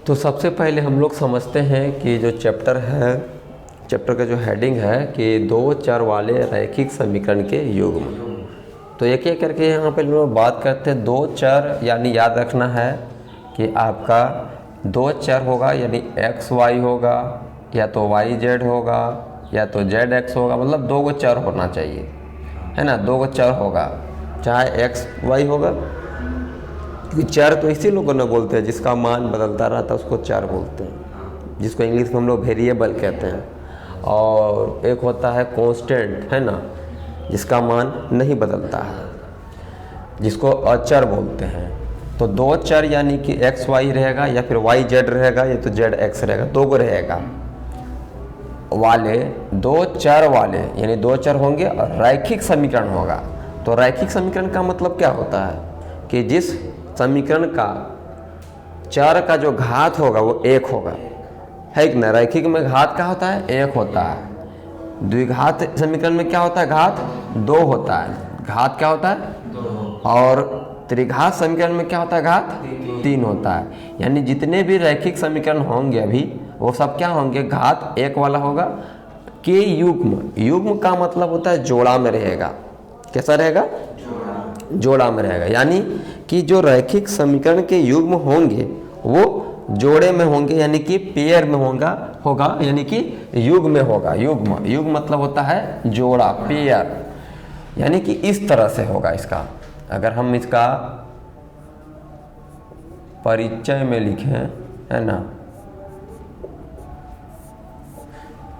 तो सबसे पहले हम लोग समझते हैं कि जो चैप्टर है, चैप्टर का जो हेडिंग है कि दो चर वाले रैखिक समीकरण के युग्म। तो एक एक करके यहाँ पे लोग बात करते हैं। दो चर यानी याद रखना है कि आपका दो चर होगा, यानी एक्स वाई होगा, या तो वाई जेड होगा, या तो जेड एक्स होगा, मतलब दो गो चर होना चाहिए, है ना। दो गो चर होगा, चाहे एक्स वाई होगा, क्योंकि चर तो इसी लोगों ने बोलते हैं जिसका मान बदलता रहता है उसको चर बोलते हैं, जिसको इंग्लिश में हम लोग वेरिएबल कहते हैं। और एक होता है कांस्टेंट, है ना, जिसका मान नहीं बदलता है, जिसको अचर बोलते हैं। तो दो चर यानी कि एक्स वाई रहेगा, या फिर वाई जेड रहेगा, या तो जेड एक्स रहेगा, दो गो रहेगा वाले, दो चर वाले यानी दो चर होंगे और रैखिक समीकरण होगा। तो रैखिक समीकरण का मतलब क्या होता है कि जिस समीकरण का चर का जो घात होगा वो एक होगा, है कि ना। रैखिक में घात क्या होता है? एक होता है। द्विघात समीकरण में क्या होता है? घात दो होता है। घात क्या होता है? और त्रिघात समीकरण में क्या होता है? घात तीन होता है। यानी जितने भी रैखिक समीकरण होंगे अभी वो सब क्या होंगे? घात एक वाला होगा के युग्म। युग्म का मतलब होता है जोड़ा में रहेगा। कैसा रहेगा? जोड़ा में रहेगा। यानी कि जो रैखिक समीकरण के युग्म होंगे वो जोड़े में होंगे, यानी कि पेयर में होगा, यानी कि युग्म में होगा। युग्म मतलब होता है जोड़ा, पेयर, यानी कि इस तरह से होगा इसका। अगर हम इसका परिचय में लिखें, है ना,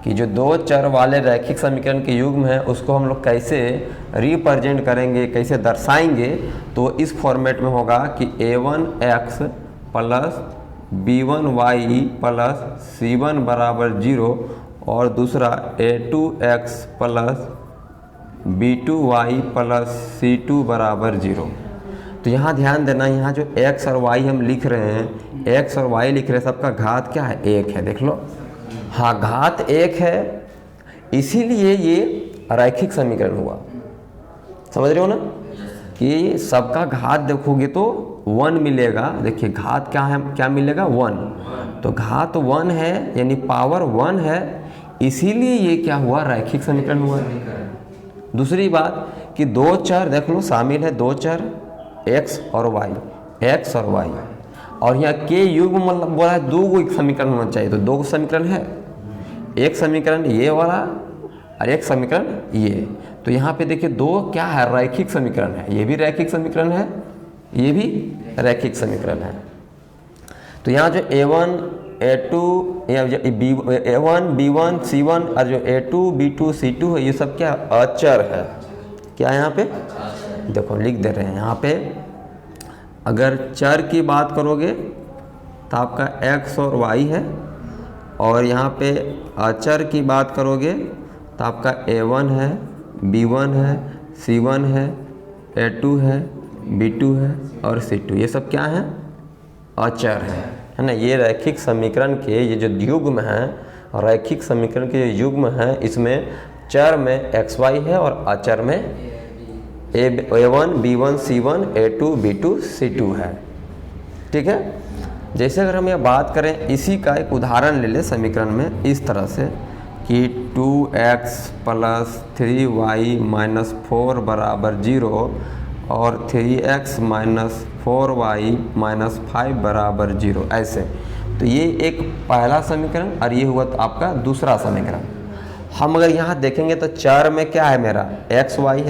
कि जो दो चर वाले रैखिक समीकरण के युग्म है उसको हम लोग कैसे रिप्रेजेंट करेंगे, कैसे दर्शाएंगे, तो इस फॉर्मेट में होगा कि a1x plus b1y plus c1 बराबर 0, और दूसरा a2x plus b2y plus c2 बराबर 0। तो यहाँ ध्यान देना, यहाँ जो x और y हम लिख रहे हैं, x और y लिख रहे हैं, सबका घात क्या है? एक है। देख लो, हाँ, घात एक है, इसीलिए ये रैखिक समीकरण हुआ। समझ रहे हो ना कि सबका घात देखोगे तो 1 मिलेगा। देखिए घात क्या है, क्या मिलेगा? 1। तो घात 1 है, यानी पावर 1 है, इसीलिए ये क्या हुआ? रैखिक समीकरण हुआ। दूसरी बात कि दो चर देख लो शामिल है, दो चर x और y, और यहाँ के युग्म मतलब बोला है दो गो समीकरण होना चाहिए। तो दो गो समीकरण है, एक समीकरण ये वाला और एक समीकरण ये। तो यहाँ पे देखिए दो क्या है? रैखिक समीकरण है। ये भी रैखिक समीकरण है, ये भी रैखिक समीकरण है। तो यहाँ जो a1 a2 a1 b1 c1 और जो a2 b2 c2 है, ये सब क्या अचर है? क्या यहाँ पे देखो लिख दे रहे हैं। यहाँ पे अगर चर की बात करोगे तो आपका x और y है, और यहाँ पे अचर की बात करोगे तो आपका a1 है, b1 है, c1 है, a2 है, b2 है और c2। ये सब क्या है? अचर है ना। ये रैखिक समीकरण के ये जो युग्म है, रैखिक समीकरण के जो युग्म है, इसमें चर में एक्स वाई है और अचर में a1 b1 c1 a2 b2 c2 है। ठीक है। जैसे अगर हम यह बात करें, इसी का एक उदाहरण ले ले समीकरण में, इस तरह से कि 2x प्लस 3y माइनस 4 बराबर 0 और 3x माइनस 4y माइनस 5 बराबर 0, ऐसे। तो ये एक पहला समीकरण और ये हुआ तो आपका दूसरा समीकरण। हम अगर यहाँ देखेंगे तो चर में क्या है? मेरा एक्स वाई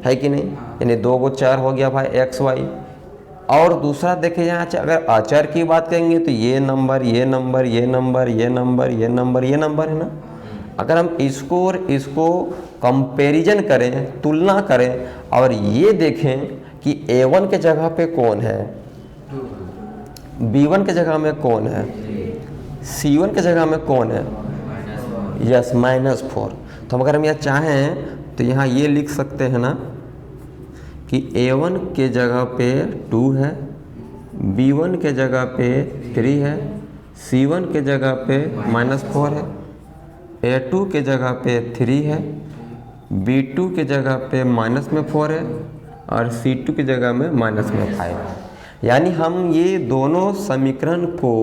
है कि नहीं? यानी दो गो चर हो गया भाई एक्स वाई। और दूसरा देखिए यहाँ अगर अचर की बात करेंगे तो ये नंबर, ये नंबर, ये नंबर, ये नंबर, ये नंबर, ये नंबर है ना। अगर हम इसको और इसको कंपैरिजन करें, तुलना करें, और ये देखें कि a1 के जगह पे कौन है, b1 के जगह में कौन है, c1 के जगह में कौन है, यस -4। तो अगर हम यह चाहें तो यहाँ ये लिख सकते हैं ना कि a1 के जगह पे 2 है, b1 के जगह पे 3 है, c1 के जगह पे -4 है, a2 के जगह पे 3 है, b2 के जगह पे -4 है और c2 की जगह में -5 है। यानी हम ये दोनों समीकरण को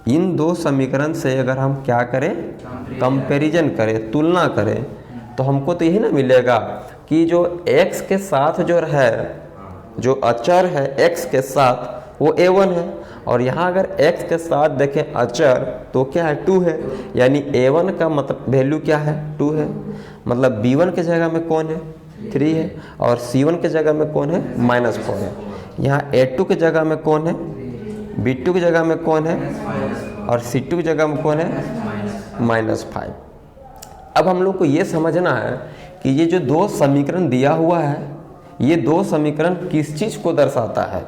इन दो समीकरण से अगर हम क्या करें, कंपैरिजन करें, तुलना करें, तो हमको तो यही ना मिलेगा कि जो x के साथ जो है, जो अचर है x के साथ वो a1 है, और यहाँ अगर x के साथ देखें अचर तो क्या है, 2 है। यानी a1 का मतलब वैल्यू क्या है, 2 है। मतलब b1 के जगह में कौन है, 3 है, और c1 के जगह में कौन है, -4 है। यहाँ a2 के जगह में कौन है, b2 की जगह में कौन है, और c2 की जगह में कौन है, -5। अब हम लोग को ये समझना है कि ये जो दो समीकरण दिया हुआ है, ये दो समीकरण किस चीज़ को दर्शाता है।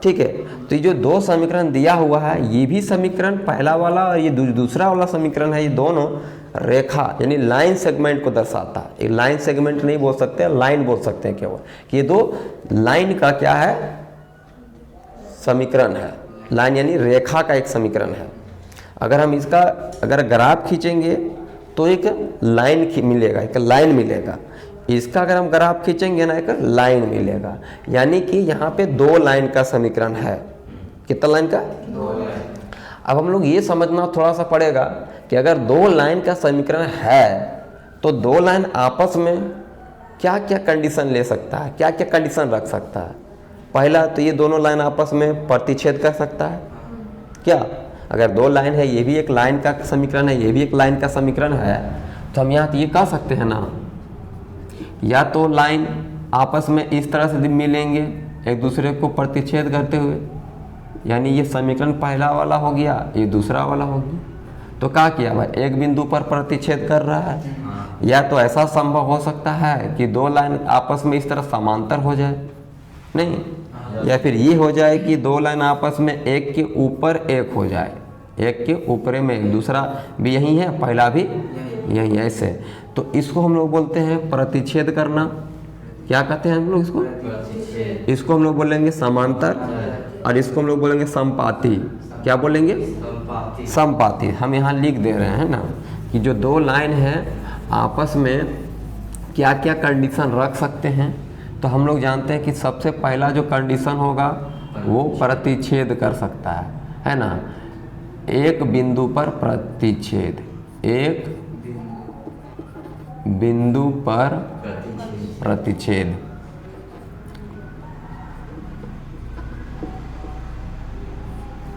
ठीक है, तो ये जो दो समीकरण दिया हुआ है, ये भी समीकरण पहला वाला और ये दूसरा वाला समीकरण है, ये दोनों रेखा यानी लाइन सेगमेंट को दर्शाता है। एक लाइन सेगमेंट नहीं बोल सकते, लाइन बोल सकते हैं केवल, कि ये दो लाइन का क्या है, समीकरण है। लाइन यानी रेखा का एक समीकरण है। अगर हम इसका अगर ग्राफ खींचेंगे तो एक लाइन मिलेगा, एक लाइन मिलेगा। इसका अगर हम ग्राफ खींचेंगे ना, एक लाइन मिलेगा। यानी कि यहाँ पे दो लाइन का समीकरण है। कितना लाइन का, 2 लाइन। अब हम लोग ये समझना थोड़ा सा पड़ेगा कि अगर दो लाइन का समीकरण है तो दो लाइन आपस में क्या क्या कंडीशन ले सकता है, क्या क्या कंडीशन रख सकता है। पहला तो ये दोनों लाइन आपस में प्रतिच्छेद कर सकता है। क्या, अगर दो लाइन है, ये भी एक लाइन का समीकरण है, ये भी एक लाइन का समीकरण है, तो हम यहाँ तो ये कह सकते हैं ना, या तो लाइन आपस में इस तरह से मिलेंगे एक दूसरे को प्रतिच्छेद करते हुए, यानी ये समीकरण पहला वाला हो गया, ये दूसरा वाला हो गया। तो क्या किया भाई, एक बिंदु पर प्रतिच्छेद कर रहा है। या तो ऐसा संभव हो सकता है कि दो लाइन आपस में इस तरह समांतर हो जाए, नहीं, या फिर ये हो जाए कि दो लाइन आपस में एक के ऊपर एक हो जाए, एक के ऊपर में एक, दूसरा भी यही है, पहला भी यही है, ऐसे। तो इसको हम लोग बोलते हैं प्रतिच्छेद करना। क्या कहते हैं हम लोग इसको, इसको हम लोग बोलेंगे समांतर, और इसको हम लोग बोलेंगे समपाती। क्या बोलेंगे, समपाती। हम यहाँ लिख दे रहे हैं ना कि जो दो लाइन है आपस में क्या क्या कंडीशन रख सकते हैं। तो हम लोग जानते हैं कि सबसे पहला जो कंडीशन होगा वो प्रतिच्छेद कर सकता है ना। एक बिंदु पर प्रतिच्छेद, एक बिंदु पर प्रतिच्छेद।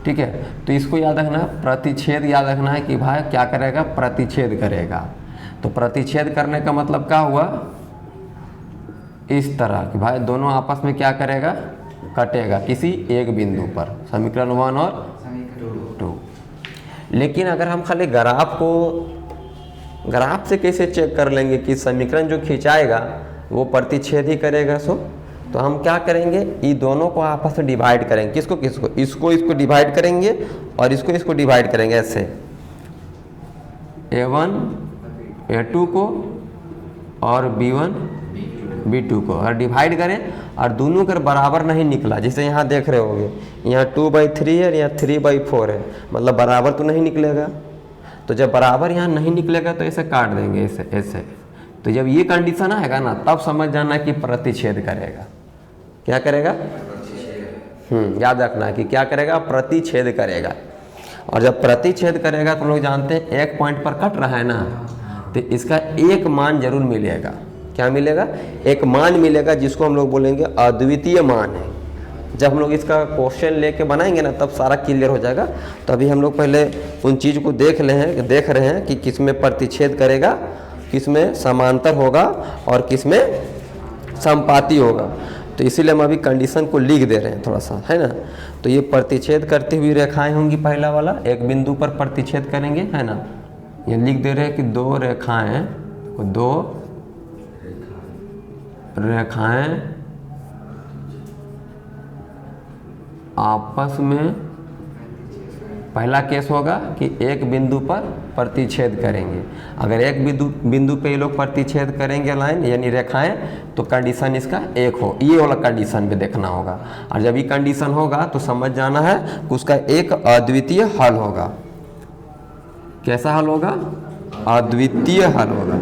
ठीक है, तो इसको याद रखना है, प्रतिच्छेद याद रखना है कि भाई क्या करेगा, प्रतिच्छेद करेगा। तो प्रतिच्छेद करने का मतलब क्या हुआ, इस तरह कि भाई दोनों आपस में क्या करेगा, कटेगा किसी एक बिंदु पर, समीकरण 1 और 2। लेकिन अगर हम खाली ग्राफ से कैसे चेक कर लेंगे कि समीकरण जो खिंचाएगा वो प्रतिच्छेद ही करेगा। तो हम क्या करेंगे, ये दोनों को आपस में डिवाइड करेंगे। किसको किसको, इसको डिवाइड करेंगे और इसको डिवाइड करेंगे ऐसे, A1 A2 को और B1 B2 को, और डिवाइड करें और दोनों के बराबर नहीं निकला, जैसे यहाँ देख रहे होंगे, यहाँ 2/3 है, यहाँ 3/4 है, मतलब बराबर तो नहीं निकलेगा। तो जब बराबर यहाँ नहीं निकलेगा तो ऐसे काट देंगे, ऐसे ऐसे। तो जब ये कंडीशन आएगा ना, तब समझ जाना कि प्रतिच्छेद करेगा। क्या करेगा, याद रखना है कि क्या करेगा, प्रतिच्छेद करेगा। और जब प्रतिच्छेद करेगा तो लोग जानते हैं एक पॉइंट पर कट रहा है ना, तो इसका एक मान जरूर मिलेगा। क्या मिलेगा, एक मान मिलेगा, जिसको हम लोग बोलेंगे अद्वितीय मान है। जब हम लोग इसका क्वेश्चन लेके बनाएंगे ना, तब सारा क्लियर हो जाएगा। तो अभी हम लोग पहले उन चीज़ को देख रहे हैं कि किस में प्रतिच्छेद करेगा, किस में समांतर होगा और किस में समपाती होगा। तो इसीलिए हम अभी कंडीशन को लिख दे रहे हैं थोड़ा सा, है ना। तो ये प्रतिच्छेद करती हुई रेखाएं होंगी, पहला वाला एक बिंदु पर प्रतिच्छेद करेंगे, है ना। ये लिख दे रहे हैं कि दो रेखाएं आपस में, पहला केस होगा कि एक बिंदु पर प्रतिच्छेद करेंगे। अगर एक बिंदु पे ये लोग प्रतिच्छेद करेंगे लाइन यानी रेखाएं, तो कंडीशन इसका एक हो, ये वाला कंडीशन पे देखना होगा। और जब ये कंडीशन होगा तो समझ जाना है कि उसका एक अद्वितीय हल होगा। कैसा हल होगा, अद्वितीय हल होगा।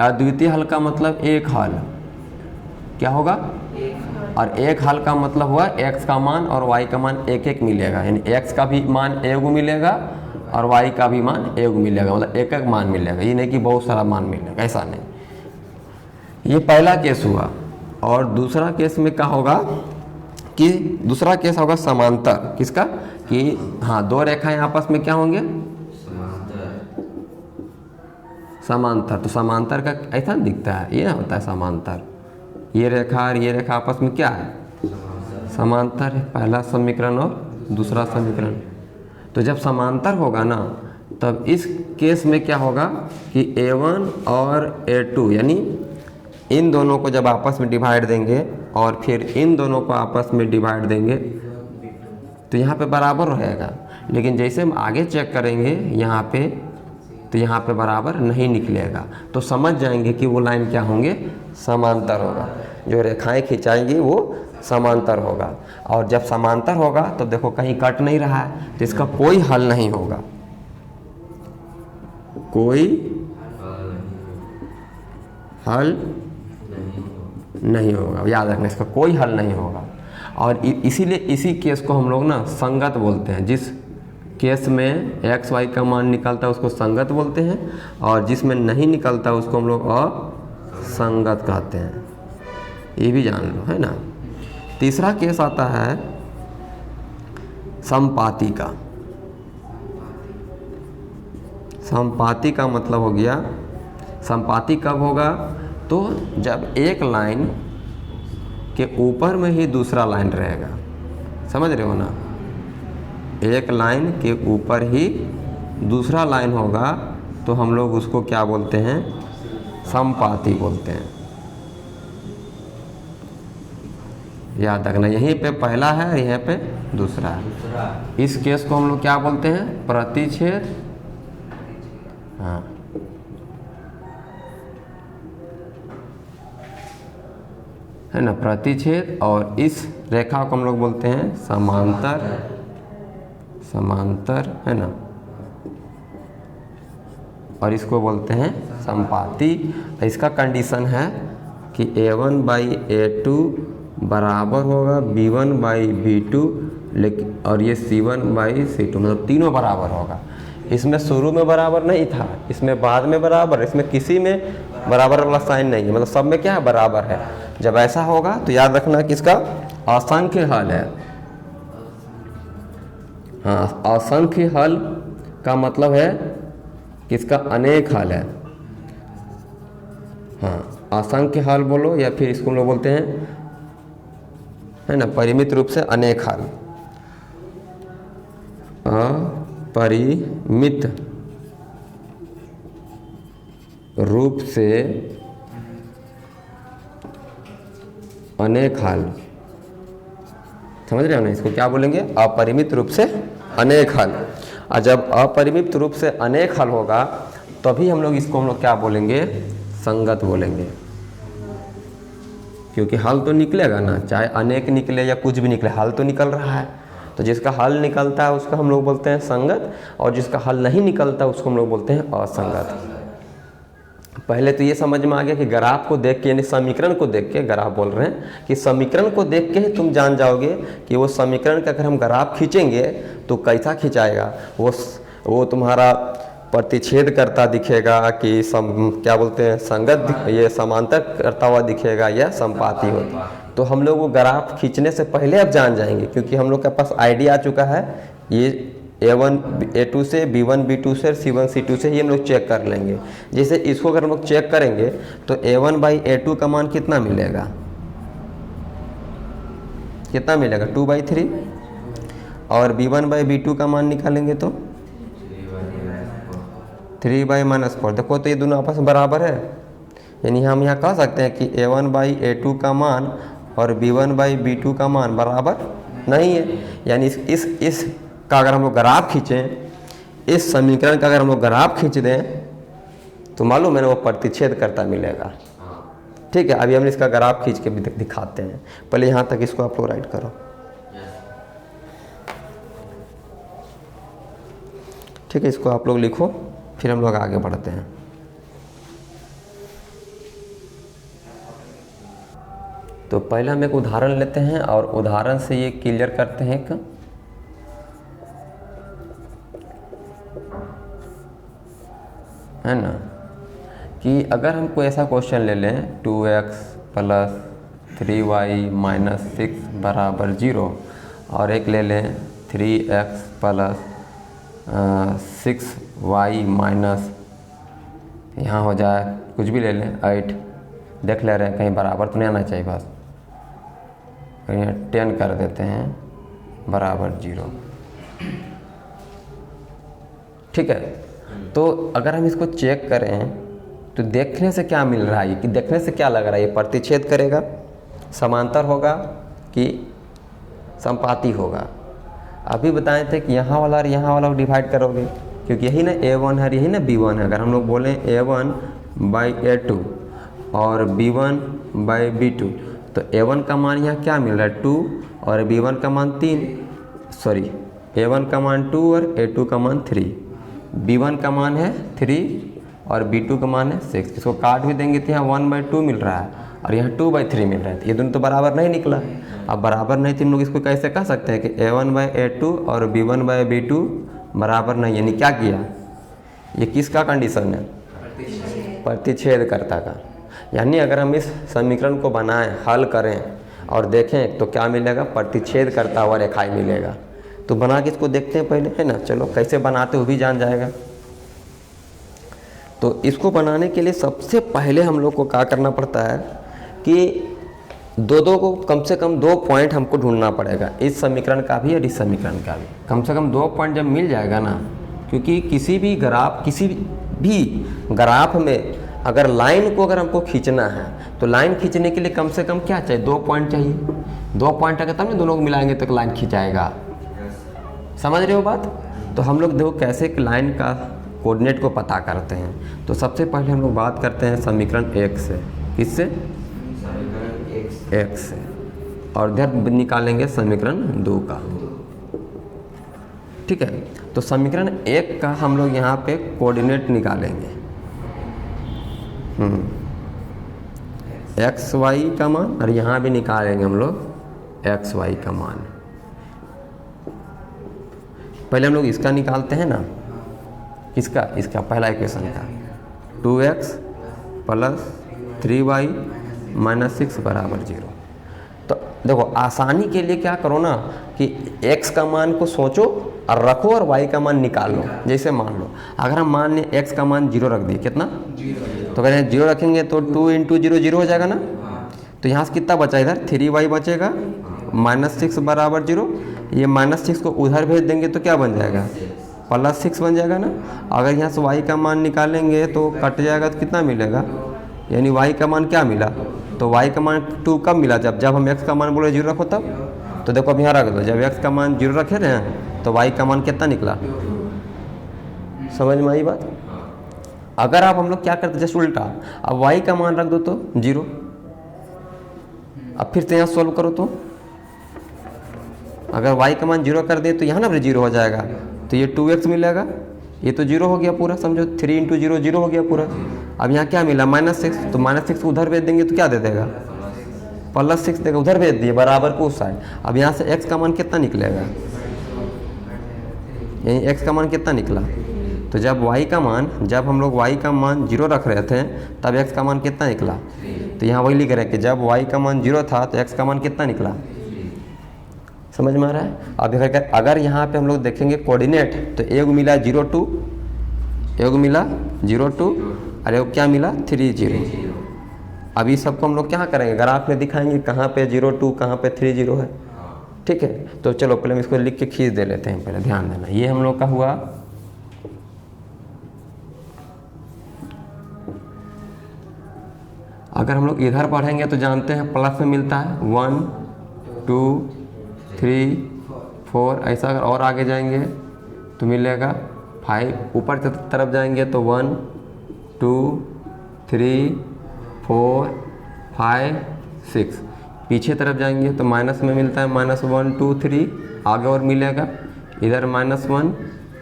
अद्वितीय हल का मतलब एक हल, क्या होगा, और एक हल का मतलब हुआ x का मान और y का मान एक एक मिलेगा, यानी x का भी मान एगो मिलेगा और y का भी मान एगो मिलेगा, मतलब एक एक मान मिलेगा, ये नहीं कि बहुत सारा मान मिलेगा, ऐसा नहीं। ये पहला केस हुआ। और दूसरा केस में क्या होगा कि दूसरा केस होगा समांतर, किसका, कि हाँ दो रेखाएं आपस में क्या होंगे, समांतर। तो समांतर का ऐसा दिखता है, ये होता है समांतर, ये रेखा और ये रेखा आपस में क्या है, समांतर है, पहला समीकरण और दूसरा समीकरण। तो जब समांतर होगा ना, तब इस केस में क्या होगा कि A1 और A2 यानी इन दोनों को जब आपस में डिवाइड देंगे और फिर इन दोनों को आपस में डिवाइड देंगे तो यहाँ पे बराबर रहेगा। लेकिन जैसे हम आगे चेक करेंगे यहाँ पे, तो यहाँ पे बराबर नहीं निकलेगा, तो समझ जाएंगे कि वो लाइन क्या होंगे, समांतर होगा। जो रेखाएं खिंचाएंगी वो समांतर होगा। और जब समांतर होगा तो देखो कहीं कट नहीं रहा है, तो इसका कोई हल नहीं होगा, कोई हल नहीं होगा, याद रखना, इसका कोई हल नहीं होगा। और इसीलिए इसी केस को हम लोग ना संगत बोलते हैं। जिस केस में एक्स वाई का मान निकलता है उसको संगत बोलते हैं, और जिसमें नहीं निकलता उसको हम लोग असंगत कहते हैं, ये भी जान लो, है ना। तीसरा केस आता है समपाती का। समपाती का मतलब हो गया, समपाती कब होगा, तो जब एक लाइन के ऊपर में ही दूसरा लाइन रहेगा, समझ रहे हो ना, एक लाइन के ऊपर ही दूसरा लाइन होगा तो हम लोग उसको क्या बोलते हैं, समपाती बोलते हैं। याद रखना, यहीं पे पहला है और यहीं पे दूसरा है। इस केस को हम लोग क्या बोलते हैं, प्रतिच्छेद। हाँ, है ना, प्रतिच्छेद। और इस रेखा को हम लोग बोलते हैं समांतर, समांतर, है ना, और इसको बोलते हैं समपाती। इसका कंडीशन है कि A1 बाई A2 बराबर होगा B1 बाई B2, लेकिन और ये C1 बाई C2, मतलब तीनों बराबर होगा। इसमें शुरू में बराबर नहीं था, इसमें बाद में बराबर, इसमें किसी में बराबर वाला साइन नहीं है, मतलब सब में क्या है, बराबर है। जब ऐसा होगा तो याद रखना कि इसका असंख्य हल है। हाँ, असंख्य हल का मतलब है कि इसका अनेक हल है। हाँ, असंख्य हल बोलो या फिर इसको हम लोग बोलते हैं, है ना, परिमित रूप से अनेक हल। अपरिमित रूप से अनेक हल, समझ रहे हो ना, इसको क्या बोलेंगे, अपरिमित रूप से अनेक हल। और जब अपरिमित रूप से अनेक हल होगा तभी हम लोग इसको हम लोग क्या बोलेंगे, संगत बोलेंगे। क्योंकि हल तो निकलेगा ना, चाहे अनेक निकले या कुछ भी निकले, हल तो निकल रहा है। तो जिसका हल निकलता है उसका हम लोग बोलते हैं संगत, और जिसका हल नहीं निकलता उसको हम लोग बोलते हैं असंगत। पहले तो ये समझ में आ गया कि ग्राफ को देख के, यानी समीकरण को देख के, ग्राफ बोल रहे हैं कि समीकरण को देख के ही तुम जान जाओगे कि वो समीकरण का अगर हम ग्राफ खींचेंगे तो कैसा खिंचाएगा, वो तुम्हारा प्रतिच्छेद करता दिखेगा कि क्या बोलते हैं, संगत, ये समांतर करता हुआ दिखेगा या समपाती होता। तो हम लोग वो ग्राफ खींचने से पहले अब जान जाएंगे, क्योंकि हम लोग के पास आइडिया आ चुका है। ये A1 A2 से, B1 B2 से, C1 C2 से ही हम लोग चेक कर लेंगे। जैसे इसको अगर हम लोग चेक करेंगे तो A1 बाई A2 का मान कितना मिलेगा, कितना मिलेगा, 2/3। और B1 बाई B2 का मान निकालेंगे तो 3/-4। देखो तो ये दोनों आपस में बराबर है, यानी हम यहाँ कह सकते हैं कि A1 बाई A2 का मान और B1 बाई B2 का मान बराबर नहीं है। यानी इस का अगर हम लोग ग्राफ खींचें, इस समीकरण का अगर हम लोग ग्राफ खींच दें तो मालूम है ना, वो प्रतिच्छेद करता मिलेगा। ठीक है, अभी हम इसका ग्राफ खींच के भी दिखाते हैं। पहले यहाँ तक इसको आप लोग राइट करो। ठीक है, इसको आप लोग लिखो, फिर हम लोग आगे बढ़ते हैं। तो पहले हम एक उदाहरण लेते हैं और उदाहरण से ये क्लियर करते हैं है ना, कि अगर हम कोई ऐसा क्वेश्चन ले लें 2x + 3y - 6 = 0 और एक ले लें 3x + 6y यहाँ हो जाए कुछ भी ले लें 8, देख ले रहे हैं कहीं बराबर तो नहीं आना चाहिए, बस कहीं 10 कर देते हैं =0। ठीक है, तो अगर हम इसको चेक करें तो देखने से क्या मिल रहा है, कि देखने से क्या लग रहा है, ये प्रतिच्छेद करेगा, समांतर होगा कि संपाती होगा। अभी बताए थे कि यहाँ वाला और यहाँ वाला डिवाइड करोगे, क्योंकि यही ना A1 है, यही ना B1 है। अगर हम लोग बोलें A1/A2 और B1/B2 तो A1 का मान यहाँ क्या मिल रहा है 2 और B1 का मान 3, सॉरी A1 का मान 2 और A2 का मान 3, B1 का मान है 3 और B2 का मान है 6। इसको काट भी देंगे तो यहाँ 1/2 मिल रहा है और यहाँ 2/3 मिल रहा है, ये दोनों तो बराबर नहीं निकला। अब बराबर नहीं तो हम लोग इसको कैसे कह सकते हैं कि A1/A2 और B1/B2 बराबर नहीं, यानी क्या किया, ये किसका कंडीशन है, प्रतिच्छेदकर्ता का। यानी अगर हम इस समीकरण को बनाएं, हल करें और देखें तो क्या मिलेगा, प्रतिच्छेदकर्ता हुआ रेखाएं मिलेगा। तो बना के इसको देखते हैं पहले, है ना, चलो कैसे बनाते हो भी जान जाएगा। तो इसको बनाने के लिए सबसे पहले हम लोग को क्या करना पड़ता है कि दो को कम से कम 2 पॉइंट हमको ढूंढना पड़ेगा, इस समीकरण का भी और इस समीकरण का भी। कम से कम 2 पॉइंट जब मिल जाएगा ना, क्योंकि किसी भी ग्राफ में अगर लाइन को अगर हमको खींचना है तो लाइन खींचने के लिए कम से कम क्या चाहिए, 2 पॉइंट चाहिए। 2 पॉइंट अगर तब ना दोनों को मिलाएंगे तो लाइन खींचाएगा, समझ रहे हो बात। तो हम लोग देखो कैसे एक लाइन का कोऑर्डिनेट को पता करते हैं। तो सबसे पहले हम लोग बात करते हैं समीकरण 1 से, किससे, x से, और इधर निकालेंगे समीकरण 2 का। ठीक है, तो समीकरण 1 का हम लोग यहाँ पे कोऑर्डिनेट निकालेंगे, एक्स वाई का मान, और यहाँ भी निकालेंगे हम लोग एक्स वाई का मान। पहले हम लोग इसका निकालते हैं ना, किसका, इसका पहला इक्वेशन का 2x + 3y - 6 = 0। तो देखो आसानी के लिए क्या करो ना कि x का मान को सोचो और रखो और y का मान निकाल लो। जैसे मान लो अगर हम मान लें x का मान 0 रख दिए, कितना 0, तो अगर 0 रखेंगे तो 2 × 0 0 हो जाएगा ना। तो यहाँ से कितना बचा, इधर 3y बचेगा -6 = 0। ये -6 को उधर भेज देंगे तो क्या बन जाएगा, +6 बन जाएगा ना। अगर यहाँ से y का मान निकालेंगे तो कट जाएगा तो कितना मिलेगा, यानी y का मान क्या मिला, तो y का मान 2 कब मिला, जब हम x का मान बोले 0 रखो तब। तो देखो अब यहाँ रख दो, जब x का मान 0 रखे रहे हैं तो y का मान कितना निकला, समझ में आई बात। अगर आप हम लोग क्या करते जस्ट उल्टा, अब y का मान रख दो तो 0, अब फिर से यहाँ सॉल्व करो तो अगर y का मान 0 कर दे तो यहाँ ना 0 हो जाएगा, तो ये 2x मिलेगा, ये तो 0 हो गया पूरा, समझो 3 × 0 0 हो गया पूरा। अब यहाँ क्या मिला -6, तो -6 को उधर भेज देंगे तो क्या दे देगा, +6 देगा, उधर भेज दिए बराबर को उस साइड। अब यहाँ से x का मान कितना निकलेगा, यही x का मान कितना निकला। तो जब जब हम लोग y का मान 0 रख रहे थे तब x का मान कितना निकला। तो यहाँ वही लिख रहे हैं कि जब y का मान 0 था तो x का मान कितना निकला, समझ में आ रहा है। अब अगर यहाँ पे हम लोग देखेंगे कोऑर्डिनेट, तो एक मिला 0 2, एक मिला 0 2 और एक क्या मिला 3 0। अभी सबको हम लोग क्या करेंगे, ग्राफ में दिखाएंगे कहाँ पे 0 2 कहाँ पे 3 0 है। ठीक है, तो चलो पहले हम इसको लिख के खींच दे लेते हैं, पहले ध्यान देना। ये हम लोग का हुआ अगर हम लोग इधर पढ़ेंगे तो जानते हैं प्लस में मिलता है 1 2 3 4, ऐसा अगर और आगे जाएंगे तो मिलेगा 5, ऊपर तरफ जाएंगे तो 1 2 3 4 5 6, पीछे तरफ जाएंगे तो माइनस में मिलता है -1 2 3, आगे और मिलेगा इधर -1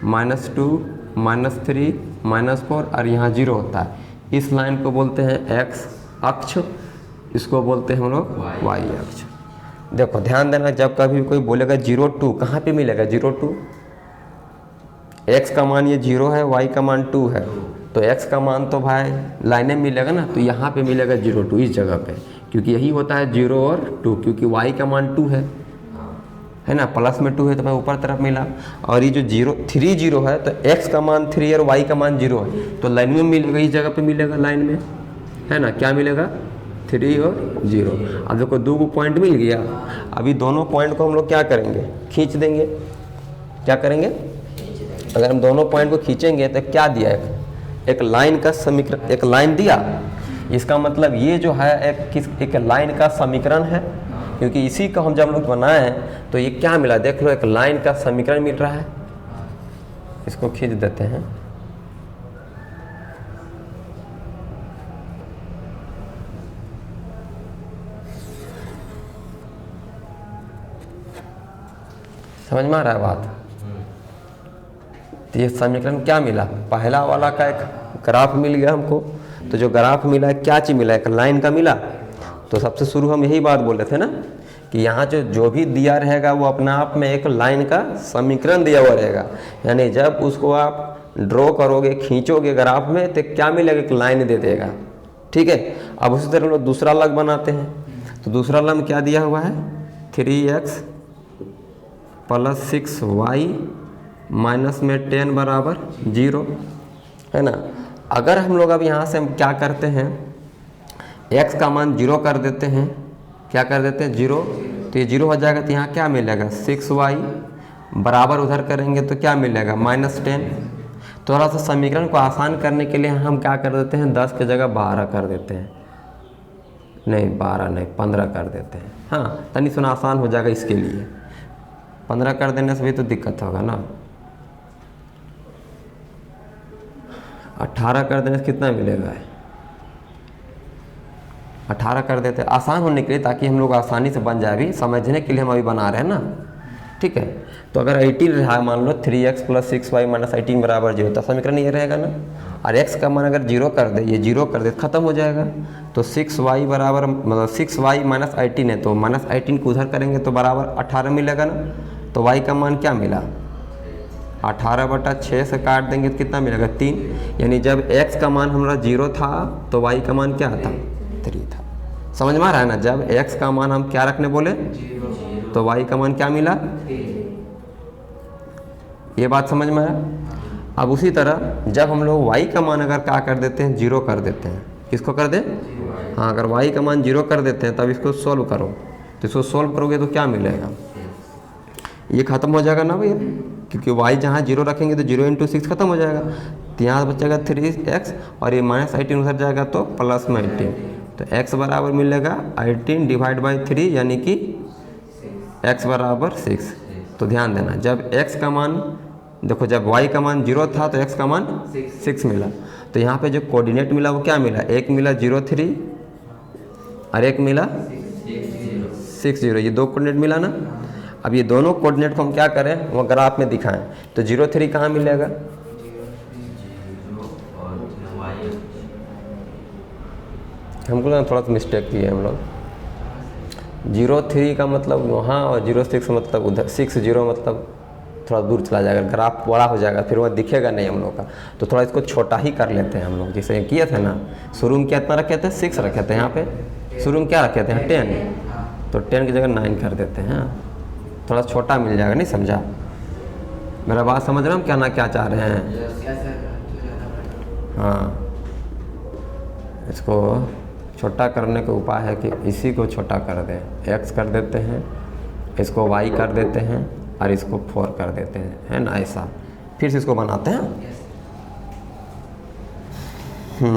-2 -3 -4 और यहाँ 0 होता है। इस लाइन को बोलते हैं x अक्ष इसको बोलते हैं हम लोग वाई अक्ष। देखो ध्यान देना, जब कभी कोई बोलेगा 0 2, कहाँ पे मिलेगा 0 2? x का मान ये 0 है, y का मान 2 है, तो x का मान तो भाई लाइने में मिलेगा ना, तो यहाँ पे मिलेगा 0 2 इस जगह पे, क्योंकि यही होता है 0 और 2, क्योंकि y का मान 2 है ना, प्लस में 2 है तो भाई ऊपर तरफ मिला। और ये जो 3 0 है तो x का मान 3 और y का मान 0 है, तो लाइन में मिलेगा, इस जगह पे मिलेगा लाइन में, है ना, क्या मिलेगा 3 और 0। अब देखो 2 पॉइंट मिल गया, अभी दोनों पॉइंट को हम लोग क्या करेंगे, खींच देंगे। क्या करेंगे, अगर हम दोनों पॉइंट को खींचेंगे तो क्या दिया, एक लाइन का समीकरण, एक लाइन दिया, इसका मतलब ये जो है एक लाइन का समीकरण है, क्योंकि इसी को हम जब लोग बनाए हैं तो ये क्या मिला, देख लो एक लाइन का समीकरण मिल रहा है। इसको खींच देते हैं, समझ में आ रहा है बात। तो ये समीकरण क्या मिला, पहला वाला का एक ग्राफ मिल गया हमको, तो जो ग्राफ मिला क्या चीज मिला, एक लाइन का मिला। तो सबसे शुरू हम यही बात बोल रहे थे ना कि यहाँ जो भी दिया रहेगा वो अपने आप में एक लाइन का समीकरण दिया हुआ रहेगा, यानी जब उसको आप ड्रॉ करोगे, खींचोगे ग्राफ में, तो क्या मिलेगा, एक लाइन दे देगा। ठीक है, अब उसी तरह हम लोग दूसरा लग बनाते हैं। तो दूसरा लग क्या दिया हुआ है, 3x + 6y माइनस में 10 बराबर 0, है ना। अगर हम लोग अब यहाँ से हम क्या करते हैं, x का मान 0 कर देते हैं, क्या कर देते हैं 0, तो ये 0 हो जाएगा, तो यहाँ क्या मिलेगा 6y बराबर उधर करेंगे तो क्या मिलेगा -10। थोड़ा सा समीकरण को आसान करने के लिए हम क्या कर देते हैं, 10 की जगह 12 कर देते हैं, नहीं 12 नहीं 15 कर देते हैं। हाँ, तनी सुना आसान हो जाएगा, इसके लिए 15 कर देने से भी तो दिक्कत होगा ना। 18 कर देने से कितना मिलेगा, 18 कर देते हैं आसान होने के लिए, ताकि हम लोग आसानी से बन जाए, अभी समझने के लिए हम अभी बना रहे हैं ना। ठीक है, तो अगर 18 रहा, मान लो 3x + 6y - 18 बराबर 0, तो समीकरण ये रहेगा ना। और x का मान अगर 0 कर दे, ये 0 कर दे, ख़त्म हो जाएगा। तो 6y बराबर मतलब 6y - 18 है, तो -18 को उधर करेंगे तो बराबर 18 मिलेगा ना। तो y का मान क्या मिला, 18/6 से काट देंगे तो कितना मिलेगा 3, यानी जब x का मान हमारा 0 था तो y का मान क्या था 3 था। समझ में आ रहा है ना, जब x का मान हम क्या रखने बोले, तो y का मान क्या मिला, ये बात समझ में आया। अब उसी तरह जब हम लोग y का मान अगर क्या कर देते हैं, 0 कर देते हैं, किसको कर दें, हाँ अगर y का मान 0 कर देते हैं, तब इसको सोल्व करो, तो इसको सोल्व करोगे तो क्या मिलेगा, ये ख़त्म हो जाएगा ना भैया, क्योंकि y जहाँ 0 रखेंगे तो 0 × 6 खत्म हो जाएगा, तो यहाँ बचेगा 3x और ये -18 उधर जाएगा तो +18, तो x बराबर मिलेगा 18 / 3, यानी कि x बराबर 6। तो ध्यान देना, जब x का मान, देखो जब y का मान 0 था तो x का मान 6 मिला, तो यहाँ पे जो कोऑर्डिनेट मिला वो क्या मिला, एक मिला 0 3 और एक मिला 6 0, ये दो कोऑर्डिनेट मिला ना। अब ये दोनों कोऑर्डिनेट को हम क्या करें, वो ग्राफ में दिखाएं, तो 0 3 कहाँ मिलेगा, हमको ना थोड़ा सा मिस्टेक किए हम लोग, 0 3 का मतलब वहाँ और 0 6 मतलब उधर, 6 0 मतलब थोड़ा दूर चला जाएगा, ग्राफ बड़ा हो जाएगा, फिर वह दिखेगा नहीं हम लोग का। तो थोड़ा इसको छोटा ही कर लेते हैं हम लोग, जैसे किए थे ना, शुरू में कितना रखे थे 6 रखे थे, यहाँ पे शुरू में क्या रखे थे 10, तो 10 की जगह 9 कर देते हैं, थोड़ा छोटा मिल जाएगा, नहीं समझा मेरा बात, समझ रहा हूँ क्या ना क्या चाह रहे हैं। हाँ, इसको छोटा करने का उपाय है कि इसी को छोटा कर दें, x कर देते हैं, इसको y कर देते हैं और इसको 4 कर देते हैं, है ना, ऐसा फिर से इसको बनाते हैं।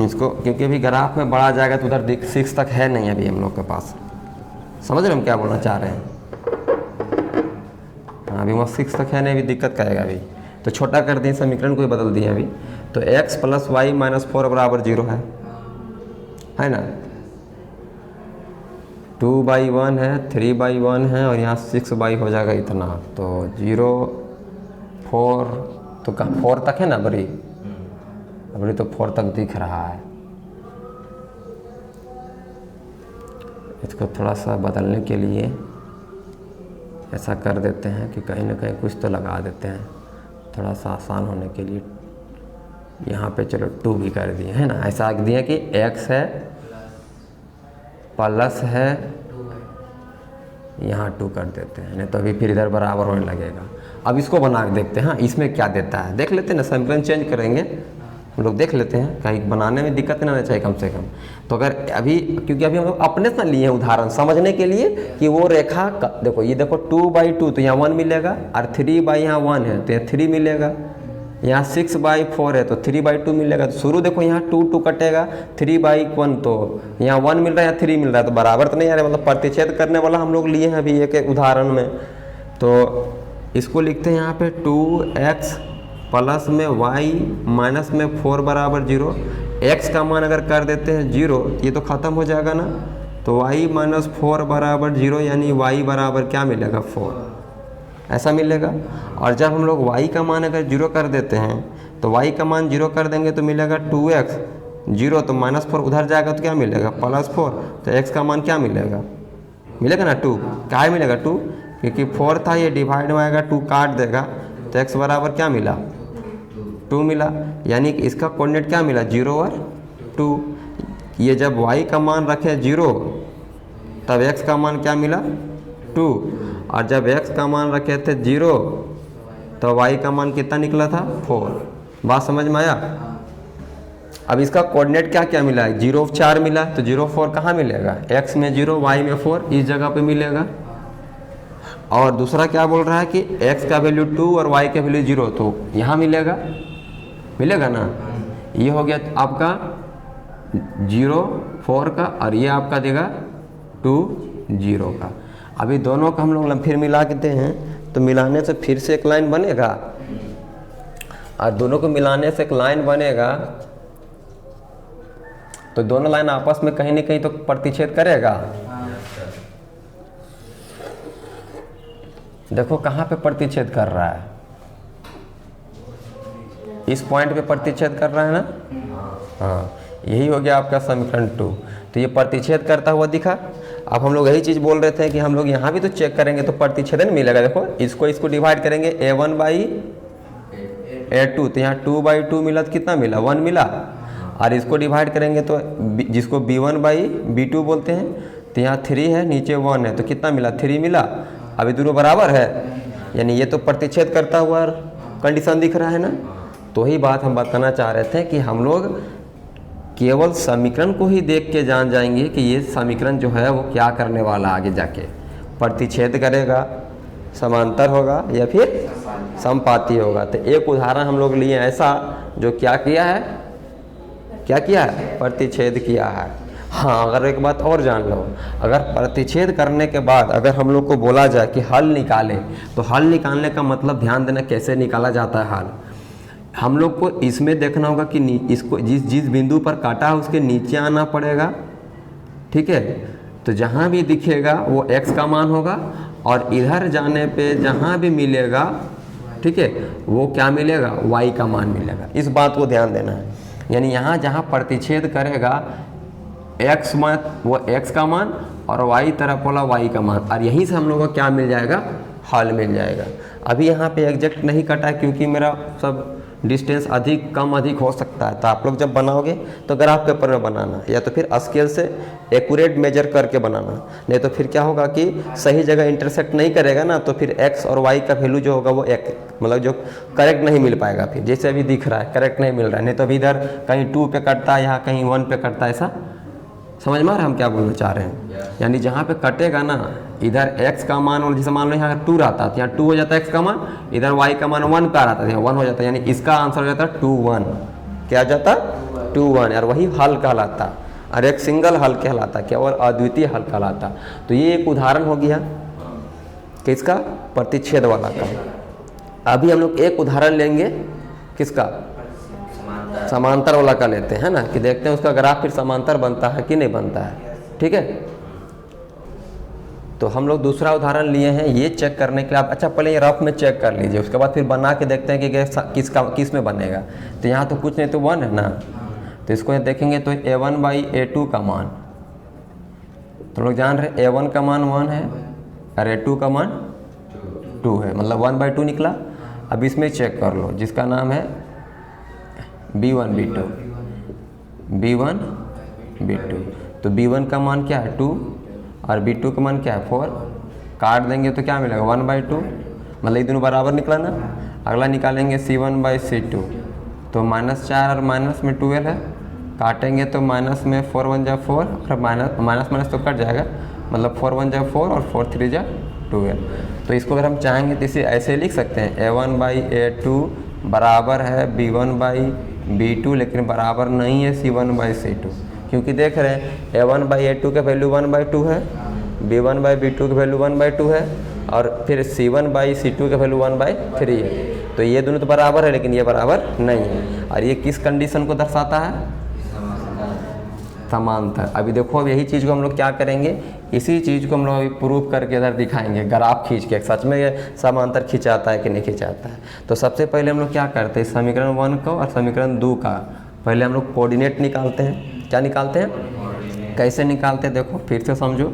इसको क्योंकि अभी ग्राफ में बढ़ा जाएगा तो उधर 6 तक है नहीं अभी हम लोग के पास, समझ रहे हम क्या बोलना चाह रहे हैं। हाँ, अभी वो 6 तक है नहीं, अभी दिक्कत करेगा अभी, तो छोटा कर दें, समीकरण को ही बदल दिए अभी। तो x + y - 4 बराबर 0 है ना, 2/1 है, 3/1 है, और यहाँ 6/, हो जाएगा इतना, तो 0 4, तो कहाँ 4 तक है ना बड़ी, अभी तो 4 तक दिख रहा है, इसको थोड़ा सा बदलने के लिए ऐसा कर देते हैं कि कहीं ना कहीं कुछ तो लगा देते हैं, थोड़ा सा आसान होने के लिए। यहाँ पे चलो 2 भी कर दिए है ना, ऐसा रख दिया कि x है प्लस है, यहाँ 2 कर देते हैं, नहीं तो अभी फिर इधर बराबर होने लगेगा। अब इसको बना के देखते हैं, हाँ इसमें क्या देता है देख लेते हैं ना, समीकरण चेंज करेंगे हम लोग, देख लेते हैं कहीं बनाने में दिक्कत नहीं आना चाहिए कम से कम। तो अगर अभी, क्योंकि अभी हम लोग अपने से लिए हैं उदाहरण समझने के लिए कि वो रेखा देखो, ये देखो 2/2 तो यहाँ 1 मिलेगा, और 3 यहाँ 1 है तो यहाँ 3 मिलेगा, यहाँ 6/4 है तो 3/2 मिलेगा। तो शुरू देखो यहाँ 2 कटेगा, 3/1 तो यहाँ 1 मिल रहा है, यहाँ 3 मिल रहा है, तो बराबर तो नहीं आ रहा है, मतलब प्रतिच्छेद करने वाला हम लोग लिए हैं अभी एक उदाहरण में। तो इसको लिखते हैं यहाँ पे 2x प्लस में y माइनस में 4 बराबर 0। x का मान अगर कर देते हैं 0 ये तो ख़त्म हो जाएगा ना, तो y माइनस 4 बराबर 0 यानी y बराबर क्या मिलेगा 4, ऐसा मिलेगा। और जब हम लोग y का मान अगर 0 कर देते हैं तो y का मान 0 कर देंगे तो मिलेगा 2x, 0 तो -4 उधर जाएगा तो क्या मिलेगा +4, तो x का मान क्या मिलेगा ना 2, क्या मिलेगा 2, क्योंकि 4 था ये डिवाइड में आएगा 2 काट देगा, तो x बराबर क्या मिला 2 मिला, यानी कि इसका कोऑर्डिनेट क्या मिला 0 और 2। ये जब y का मान रखे 0 तब x का मान क्या मिला 2, और जब x का मान रखे थे 0 तो y का मान कितना निकला था 4। बात समझ में आया। अब इसका कोऑर्डिनेट क्या क्या मिला है, 0 4 मिला, तो 0 4 कहाँ मिलेगा, x में 0 y में 4 इस जगह पे मिलेगा। और दूसरा क्या बोल रहा है कि x का वैल्यू 2 और y का वैल्यू 0, तो यहाँ मिलेगा ना। ये हो गया आपका 0 4 का, और ये आपका देगा 2 0 का। अभी दोनों का हम लोग फिर मिला के हैं, तो मिलाने से फिर से एक लाइन बनेगा, और दोनों को मिलाने से एक लाइन बनेगा, तो दोनों लाइन आपस में कहीं ना कहीं तो प्रतिच्छेद करेगा। देखो कहाँ पे प्रतिच्छेद कर रहा है, इस पॉइंट पे प्रतिच्छेद कर रहा है ना, हाँ यही हो गया आपका समीकरण 2। तो ये प्रतिच्छेद करता हुआ दिखा। अब हम लोग यही चीज़ बोल रहे थे कि हम लोग यहाँ भी तो चेक करेंगे तो प्रतिच्छेदन मिलेगा। देखो इसको डिवाइड करेंगे a1/a2, तो यहाँ 2/2 मिला तो कितना मिला 1 मिला, और इसको डिवाइड करेंगे तो जिसको b1/b2 बोलते हैं, तो यहाँ 3 है नीचे 1 है, तो कितना मिला 3 मिला। अभी दोनों बराबर है, यानी ये तो प्रतिच्छेद करता हुआ कंडीशन दिख रहा है ना। तो ही बात हम बताना चाह रहे थे कि हम लोग केवल समीकरण को ही देख के जान जाएंगे कि ये समीकरण जो है वो क्या करने वाला, आगे जाके प्रतिच्छेद करेगा, समांतर होगा या फिर समपाती होगा। तो एक उदाहरण हम लोग लिए ऐसा जो क्या किया है प्रतिच्छेद किया है। हाँ अगर एक बात और जान लो, अगर प्रतिच्छेद करने के बाद अगर हम लोग को बोला जाए कि हल निकाले, तो हल निकालने का मतलब ध्यान देना कैसे निकाला जाता है हल। हम लोग को इसमें देखना होगा कि इसको जिस बिंदु पर काटा है उसके नीचे आना पड़ेगा, ठीक है। तो जहाँ भी दिखेगा वो x का मान होगा, और इधर जाने पे जहाँ भी मिलेगा, ठीक है, वो क्या मिलेगा y का मान मिलेगा। इस बात को ध्यान देना है। यानी यहाँ जहाँ प्रतिच्छेद करेगा x मान वो x का मान और y तरफ वाला y का मान, और यहीं से हम लोग को क्या मिल जाएगा हल मिल जाएगा। अभी यहाँ पे एग्जैक्ट नहीं कटा है क्योंकि मेरा सब डिस्टेंस अधिक हो सकता है। तो आप लोग जब बनाओगे तो ग्राफ पेपर में बनाना, या तो फिर स्केल से एक्यूरेट मेजर करके बनाना, नहीं तो फिर क्या होगा कि सही जगह इंटरसेक्ट नहीं करेगा ना, तो फिर x और y का वैल्यू जो होगा वो मतलब जो करेक्ट नहीं मिल पाएगा। फिर जैसे अभी दिख रहा है करेक्ट नहीं मिल रहा है, नहीं तो अभी इधर कहीं 2 पे कटता है, यहाँ कहीं 1 पे कटता है। ऐसा समझ में आ रहा है हम क्या बोलना चाह रहे हैं। यानी जहाँ पे कटेगा ना, इधर x का मान, और जैसे मान लो यहाँ 2 रहता है, यहाँ 2 हो जाता है x का मान, इधर y का मान 1 पे आ रहा था, यहाँ 1 हो जाता है, यानी इसका आंसर हो जाता है 2 1। क्या जाता 2 1, और वही हल कहलाता, और एक सिंगल हल कहलाता, केवल अद्वितीय हल कहलाता। तो ये एक उदाहरण हो गया किसका, प्रतिच्छेद वाला का। अभी हम लोग एक उदाहरण लेंगे किसका, समांतर वाला का लेते हैं ना, कि देखते हैं उसका ग्राफ फिर समांतर बनता है कि नहीं बनता है, ठीक है। तो हम लोग दूसरा उदाहरण लिए हैं ये चेक करने के लिए। आप अच्छा पहले ये रफ में चेक कर लीजिए, उसके बाद फिर बना के देखते हैं कि किस में बनेगा। तो यहाँ तो कुछ नहीं, तो 1 है ना, तो इसको देखेंगे तो a1/a2 का मान तो लोग जान रहे A1 का मान 1 है और A2 का मान 2 है, मतलब 1/2 निकला। अब इसमें चेक कर लो जिसका नाम है B1 B2, B1 B2, तो B1 का मान क्या है 2 और B2 का मान क्या है 4, काट देंगे तो क्या मिलेगा 1/2, मतलब ये दोनों बराबर निकला ना। अगला निकालेंगे C1/C2, तो -4 और माइनस में 12 है, काटेंगे तो माइनस में 4 1 जा 4 और माइनस तो कट जाएगा, मतलब 4 1 जा 4 और 4 3 जा 12। तो इसको अगर हम चाहेंगे तो इसे ऐसे लिख सकते हैं A1/A2 बराबर है B1/B2, लेकिन बराबर नहीं है C1/C2, क्योंकि देख रहे हैं A1/A2 का वैल्यू 1/2 है, B1/B2 का वैल्यू 1/2 है और फिर C1/C2 का वैल्यू 1/3 है। तो ये दोनों तो बराबर है लेकिन ये बराबर नहीं है। और ये किस कंडीशन को दर्शाता है? समांतर। अभी देखो अब यही चीज़ को हम लोग क्या करेंगे, इसी चीज़ को हम लोग अभी प्रूव करके इधर दिखाएंगे, ग्राफ खींच के सच में ये समांतर खिंचाता है कि नहीं खिंचाता है। तो सबसे पहले हम लोग क्या करते हैं, समीकरण 1 का और समीकरण 2 का पहले हम लोग कोऑर्डिनेट निकालते हैं। क्या निकालते हैं, कैसे निकालते हैं देखो फिर से समझो।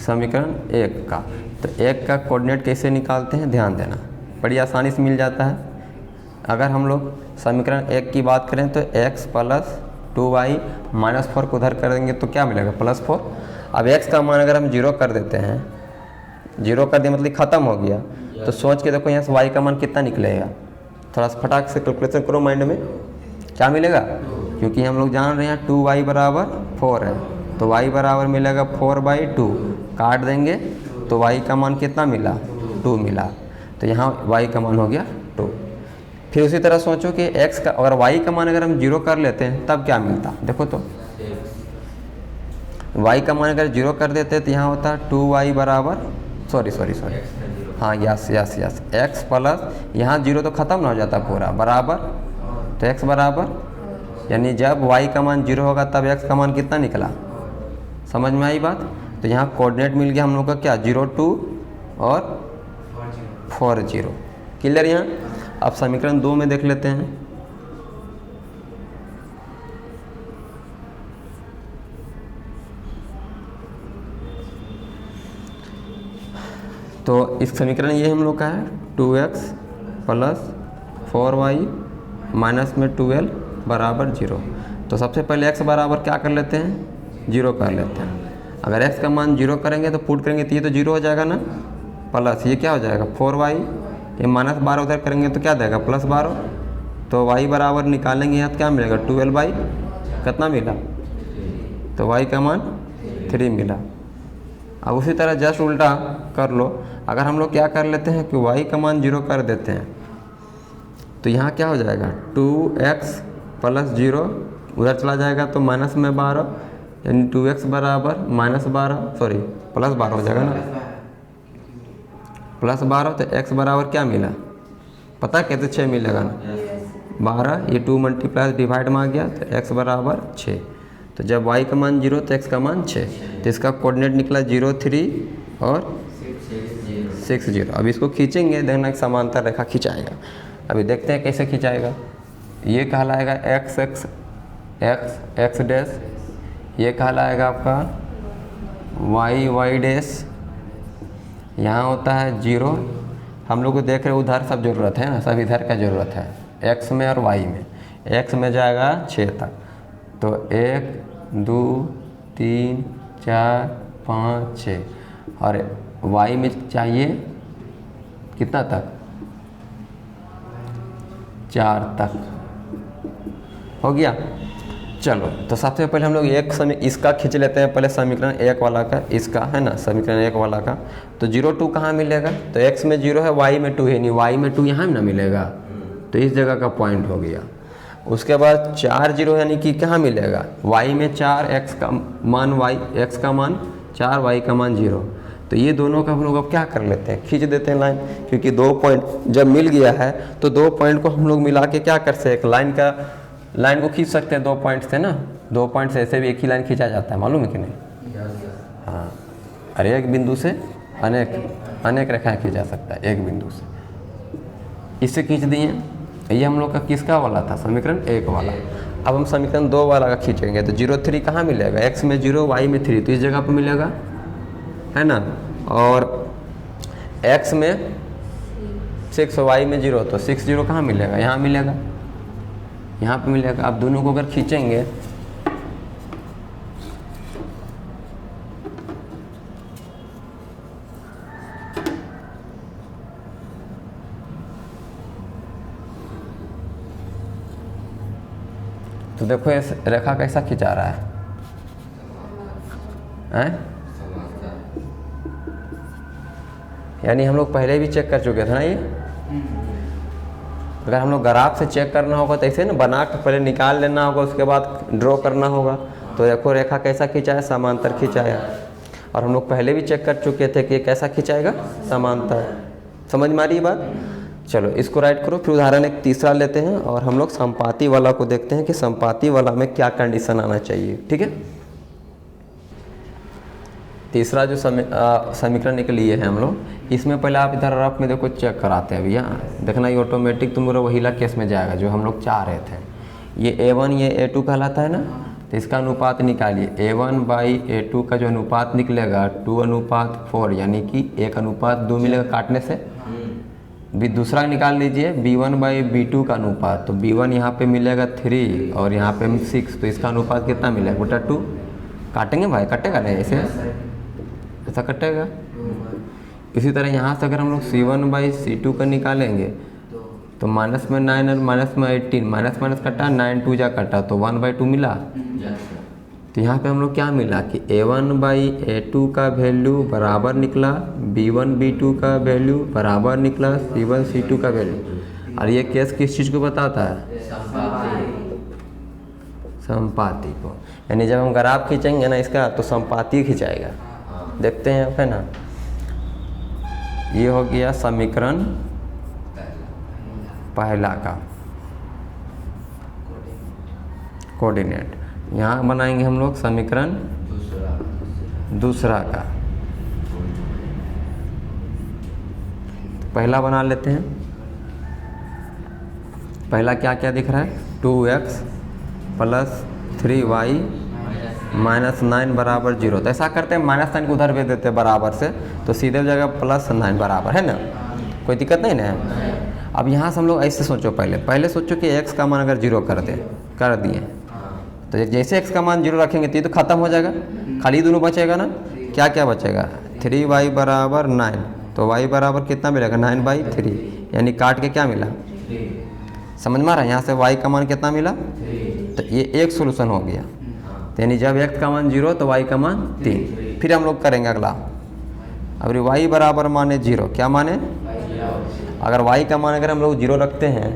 समीकरण 1 का, तो 1 का कोऑर्डिनेट कैसे निकालते हैं ध्यान देना, बड़ी आसानी से मिल जाता है। अगर हम लोग समीकरण 1 की बात करें तो x + 2y - 4 को उधर कर देंगे तो क्या मिलेगा +4। अब x का मान अगर हम 0 कर देते हैं, 0 कर दिया मतलब ख़त्म हो गया, तो सोच के देखो यहाँ से y का मान कितना निकलेगा, थोड़ा सा फटाक से कैलकुलेशन करो माइंड में, क्या मिलेगा, क्योंकि हम लोग जान रहे हैं 2y = 4 है, तो y बराबर मिलेगा 4/2, काट देंगे तो y का मान कितना मिला 2 मिला, तो यहाँ y का मान हो गया 2। फिर उसी तरह सोचो कि x का अगर y का मान अगर हम 0 कर लेते हैं तब क्या मिलता, देखो तो y का मान अगर 0 कर देते तो यहाँ होता 2y बराबर सॉरी हाँ यस x प्लस यहाँ 0 तो ख़त्म ना हो जाता पूरा बराबर, तो x बराबर यानी जब y का मान 0 होगा तब x का मान कितना निकला, समझ में आई बात। तो यहाँ कोऑर्डिनेट मिल गया हम लोग का क्या 0 2 और 4 0, क्लियर। यहाँ अब समीकरण 2 में देख लेते हैं। तो इस समीकरण ये हम लोग का है 2x + 4y - 12 बराबर 0। तो सबसे पहले x बराबर क्या कर लेते हैं 0 कर लेते हैं। अगर x का मान 0 करेंगे तो पुट करेंगे तो ये तो 0 हो जाएगा ना, प्लस ये क्या हो जाएगा 4y, ये -12 उधर करेंगे तो क्या देगा +12, तो y बराबर निकालेंगे यहाँ तो क्या मिलेगा 12/, कितना मिला, तो y का मान 3 मिला। अब उसी तरह जस्ट उल्टा कर लो, अगर हम लोग क्या कर लेते हैं कि y का मान 0 कर देते हैं तो यहाँ क्या हो जाएगा 2x + 0 उधर चला जाएगा तो -12, यानी 2x बराबर +12 हो जाएगा ना, +12, तो x बराबर क्या मिला पता कैसे 6 मिलेगा ना, 12, ये 2 मल्टीप्लाई डिवाइड में आ गया तो x बराबर 6। तो जब y का मान 0 तो x का मान 6, तो इसका कोऑर्डिनेट निकला 0 3 और 6 0। अब इसको खींचेंगे, देखना एक समांतर रेखा खिंचाएगा। अभी देखते हैं कैसे खिंचाएगा। ये कहलाएगा x डैश, ये कहलाएगा आपका y डैश, यहाँ होता है 0। हम लोग को देख रहे उधर सब ज़रूरत है ना, सब इधर का ज़रूरत है x में और y में। x में जाएगा 6 तक, तो 1 2 3 4 5 6, और y में चाहिए कितना तक 4 तक, हो गया। चलो तो सबसे पहले हम लोग एक समय इसका खींच लेते हैं, पहले समीकरण 1 वाला का, इसका है ना समीकरण 1 वाला का। तो 0 2 कहाँ मिलेगा, तो x में 0 है y में 2 है, नहीं y में 2 यहाँ ना मिलेगा, तो इस जगह का पॉइंट हो गया। उसके बाद 4 0 यानी कि कहाँ मिलेगा y में 4, x का मान 4, y का मान 0। तो ये दोनों का हम लोग अब क्या कर लेते हैं, खींच देते हैं लाइन, क्योंकि 2 पॉइंट जब मिल गया है तो 2 पॉइंट को हम लोग मिला के क्या कर सकते हैं, लाइन को खींच सकते हैं 2 पॉइंट से ना, 2 पॉइंट से ऐसे भी एक ही लाइन खींचा जाता है, मालूम है कि नहीं। हाँ, अरे एक बिंदु से अनेक रेखाएं खींचा जा सकता है एक बिंदु से, इससे खींच दिए। ये हम लोग का किसका वाला था, समीकरण 1 वाला। अब हम समीकरण 2 वाला का खींचेंगे तो 0 3 कहाँ मिलेगा, x में 0 y में 3, तो इस जगह पर मिलेगा, है ना। और x में 6 y में 0, तो 6 0 कहाँ मिलेगा, यहाँ मिलेगा, यहाँ पे मिलेगा। अब दोनों को अगर खींचेंगे तो देखो इस रेखा कैसा खिंचा रहा है? यानी हम लोग पहले भी चेक कर चुके थे ना ये। अगर हम लोग ग्राफ से चेक करना होगा तो ऐसे ना बना के पहले निकाल लेना होगा, उसके बाद ड्रॉ करना होगा। तो देखो रेखा कैसा खींचा है, समांतर खींचा है। और हम लोग पहले भी चेक कर चुके थे कि ये कैसा खिंचाएगा, समांतर। समझ में आ रही है बात? चलो इसको राइट करो। फिर उदाहरण एक तीसरा लेते हैं और हम लोग संपाती वाला को देखते हैं कि संपाती वाला में क्या कंडीशन आना चाहिए। ठीक है, तीसरा जो समीकरण के लिए है हम लोग, इसमें पहले आप इधर रफ में देखो चेक कराते हैं भैया, देखना ये ऑटोमेटिक तुम्हारा वहीला केस में जाएगा जो हम लोग चाह रहे थे। ये A1 ये A2 कहलाता है ना, तो इसका अनुपात निकालिए। A1/A2 का जो अनुपात निकलेगा 2:4, यानी कि 1:2 मिलेगा काटने से। भी दूसरा निकाल लीजिए B1/B2 का अनुपात, तो B1 यहाँ पे मिलेगा 3 और यहाँ पे 6, तो इसका अनुपात कितना मिलेगा, बटा 2। काटेंगे भाई, कटेगा नहीं ऐसे, ऐसा कटेगा। इसी तरह यहाँ से अगर हम लोग C1/C2 का निकालेंगे तो माइनस में 9 और माइनस में 18, माइनस माइनस कटा, 9 2 जा कटा, तो 1/2 मिला। तो यहाँ पे हम लोग क्या मिला कि A1/A2 का वैल्यू बराबर निकला, B1/B2 का वैल्यू बराबर निकला C1/C2 का वैल्यू। और ये केस किस चीज़ को बताता है, संपाती को। यानी जब हम ग्राफ खींचेंगे ना इसका तो संपाती खिंचाएगा। देखते हैं है ना, ये हो गया समीकरण पहला का कोऑर्डिनेट। यहाँ बनाएंगे हम लोग समीकरण दूसरा का। पहला बना लेते हैं। पहला क्या क्या दिख रहा है, 2x + 3y - 9 बराबर 0। तो ऐसा करते हैं -9 को उधर भेज देते हैं बराबर से, तो सीधे जगह +9 बराबर, है ना, कोई दिक्कत नहीं ना। अब यहाँ से हम लोग ऐसे सोचो, पहले सोचो कि x का मान अगर 0 कर दिए, तो जैसे x का मान 0 रखेंगे तो ये तो खत्म हो जाएगा, खाली दोनों बचेगा ना। क्या क्या बचेगा, 3y बराबर 9, तो y बराबर कितना मिलेगा, 9/3, यानी काट के क्या मिला, समझ में आ रहा है। यहाँ से y का मान कितना मिला, तो ये एक सोल्यूशन हो गया। तो यानी जब x का मान 0 तो y का मान 3। फिर हम लोग करेंगे अगला। अब y बराबर माने 0, क्या माने, अगर y का मान अगर हम लोग 0 रखते हैं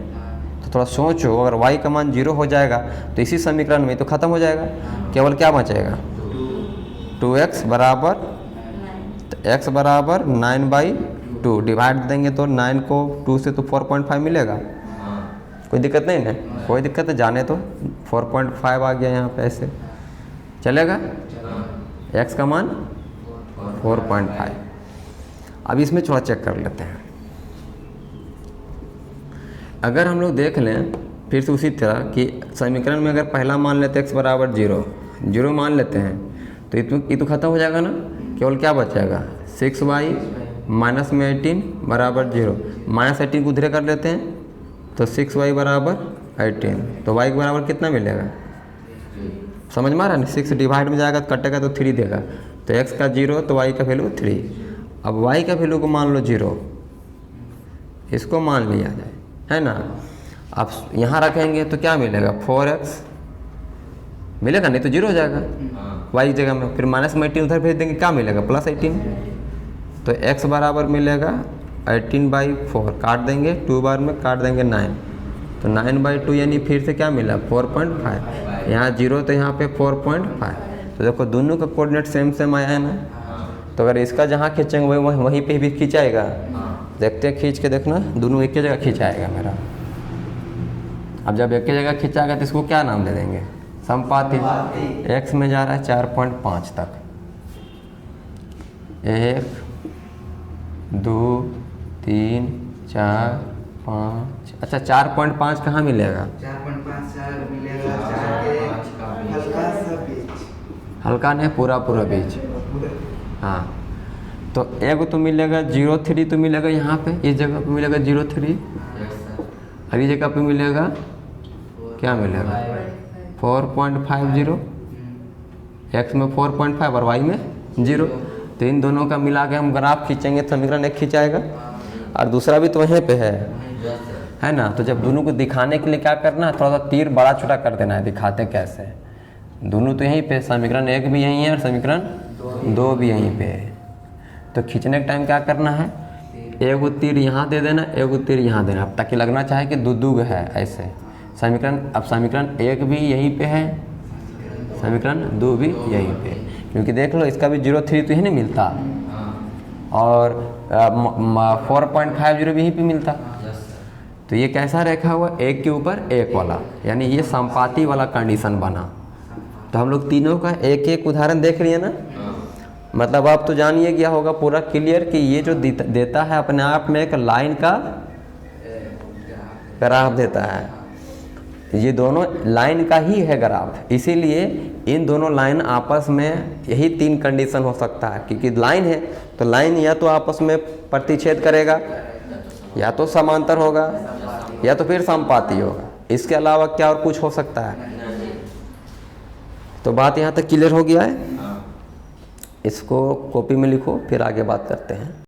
तो थोड़ा सोचो, अगर y का मान 0 हो जाएगा तो इसी समीकरण में तो ख़त्म हो जाएगा, केवल क्या बचेगा, 2x बराबर, तो x बराबर 9/2, डिवाइड देंगे तो 9 को 2 से तो 4.5 मिलेगा। कोई दिक्कत नहीं ना, कोई दिक्कत है, जाने तो 4.5 आ गया यहाँ पे, ऐसे चलेगा। x का मान 4.5। अब इसमें थोड़ा चेक कर लेते हैं। अगर हम लोग देख लें फिर से उसी तरह कि समीकरण में अगर पहला मान लेते हैं x बराबर 0 मान लेते हैं, तो ये तो खत्म हो जाएगा ना, केवल क्या बचेगा, 6y - 18 बराबर 0, -18 को उधरे कर लेते हैं तो 6y बराबर 18, तो y के बराबर कितना मिलेगा, समझ में आ रहा है ना। 6 डिवाइड में जाएगा तो कटेगा तो 3 देगा, तो x का 0 तो y का वैल्यू 3। अब y का वैल्यू को मान लो 0, इसको मान लिया जाए, है ना। अब यहाँ रखेंगे तो क्या मिलेगा, 4x मिलेगा, नहीं तो 0 हो जाएगा y की जगह में। फिर -18 उधर भेज देंगे, क्या मिलेगा, +18, तो x बराबर मिलेगा 18/4, काट देंगे 2 बार में, काट देंगे 9, तो 9/2, यानी फिर से क्या मिला, 4.5। यहाँ 0 तो यहाँ पे 4.5, तो देखो दोनों का कोऑर्डिनेट सेम आया है ना। तो अगर इसका जहाँ खींचेंगे वहीं पे भी खींचाएगा। देखते हैं खींच के, देखना दोनों एक ही जगह खींचाएगा मेरा। अब जब एक ही जगह खींचाएगा तो इसको क्या नाम दे देंगे, संपाती। x में जा रहा है 4.5 तक, 1 2 3 4 5, अच्छा 4.5 कहाँ मिलेगा? 4.5 मिलेगा, 4 के हल्का सा बीच, हल्का नहीं, पूरा पूरा बीच। हाँ, तो एगो तो मिलेगा 0.3 तो मिलेगा यहाँ पे, इस जगह पे मिलेगा 0.3, और इस जगह पे मिलेगा क्या मिलेगा 4.50, एक्स में 4.5 और वाई में 0। तो इन दोनों का मिला के हम ग्राफ खींचेंगे तो समीकरण एक खींचाएगा, और दूसरा भी तो वहीं पे है ना। तो जब दोनों को दिखाने के लिए क्या करना है, थोड़ा सा तीर बड़ा छोटा कर देना है। दिखाते कैसे, दोनों तो यहीं पे, समीकरण 1 भी यहीं है और समीकरण 2 भी यहीं पे है। तो खींचने के टाइम क्या करना है, एगो तीर यहाँ दे देना, एगो तीर यहाँ देना, ताकि लगना चाहे कि दो है ऐसे। समीकरण, अब समीकरण 1 भी यहीं पे है, समीकरण 2 भी यहीं पे, क्योंकि देख लो इसका भी 0.3 तो ही नहीं मिलता, और 4.50 भी यहीं पे मिलता। तो ये कैसा रेखा हुआ, एक के ऊपर एक वाला, यानी ये संपाती वाला कंडीशन बना। तो हम लोग तीनों का एक एक उदाहरण देख लिए ना, मतलब आप तो जानिए क्या होगा पूरा क्लियर कि ये जो देता है अपने आप में एक लाइन का ग्राफ देता है, ये दोनों लाइन का ही है ग्राफ। इसीलिए इन दोनों लाइन आपस में यही 3 कंडीशन हो सकता है, क्योंकि लाइन है तो लाइन या तो आपस में प्रतिच्छेद करेगा, या तो समांतर होगा, या तो फिर समपाती होगा। इसके अलावा क्या और कुछ हो सकता है? तो बात यहाँ तक क्लियर हो गया है। इसको कॉपी में लिखो, फिर आगे बात करते हैं।